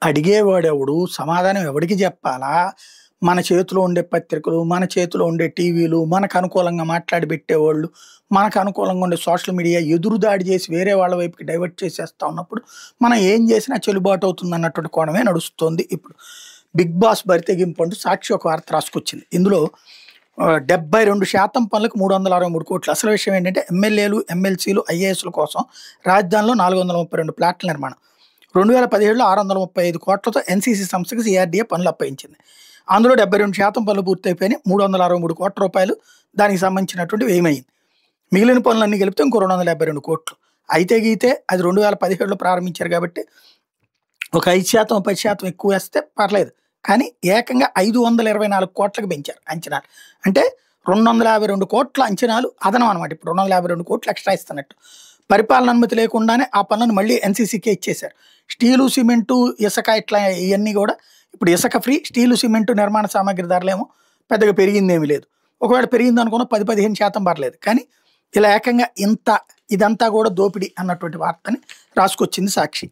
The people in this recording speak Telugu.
అడిగేవాడెవడు? సమాధానం ఎవడికి జెప్పాలా? మన చేతిలో ఉండే పత్రికలు, మన చేతిలో ఉండే టీవీలు, మనకు అనుకూలంగా మాట్లాడి బెట్టేవాళ్ళు, మనకు అనుకూలంగా ఉండే సోషల్ మీడియా ఎదురుదాడి జేసి వేరే వాళ్ళ వైపుకి డైవర్ట్ చేసేస్తా ఉన్నప్పుడు, మనం ఏం జేసినా చెల్లుబాటు అవుతుందన్నటువంటి కోణమే నడుస్తోంది ఇప్పుడు. 'బిగ్ బాస్' బరితెగింపు అంటూ 'సాక్షి' ఒక వార్త రాసుకొచ్చింది. ఇందులో 72% పనులకు 363,00,00,000. అసలు విషయం ఏంటంటే ఎమ్మెల్యేలు, ఎమ్మెల్సీలు, ఐఏఎస్‌ల కోసం రాజధానిలో 432 ప్లాట్ల నిర్మాణం. 2017లో 635,00,00,000తో ఎన్‌సీసీ సంస్థకి సీఆర్‌డీఏ పనులు అప్పగించింది. అందులో 72% పనులు పూర్తయిపోయినాయి. రూ. 363,00,00,000 దానికి సంబంధించినటువంటి వ్యయమయింది. మిగిలిన పనులన్నీ కలిపితే ఇంకో 272,00,00,000. అయితే గీతే అది 2017లో ప్రారంభించారు కాబట్టి ఒక 5%, 10% ఎక్కువేస్తే పర్లేదు. కానీ ఏకంగా 524,00,00,000కి పెంచారు అంచనాలు. అంటే 252,00,00,000 అంచనాలు అదనం అనమాట. ఇప్పుడు 252,00,00,000 ఎక్స్‌ట్రా ఇస్తున్నట్టు. పరిపాలన అనుమతి లేకుండానే ఆ పనులను మళ్ళీ ఎన్‌సీసీకే ఇచ్చేశారు. స్టీలు, సిమెంటు, ఇసక ఇట్లా ఇయన్నీ గూడా ఇప్పుడు ఇసక ఫ్రీ, స్టీలు, సిమెంటు నిర్మాణ సామాగ్రి ధరలేమో పెద్దగా పెరిగిందేమీ లేదు. ఒకవేళ పెరిగిందనుకున్న 10, 15% పర్లేదు. కానీ ఇలా ఏకంగా ఇదంతా గూడా దోపిడీ అన్నటువంటి వార్తని రాసుకొచ్చింది 'సాక్షి'.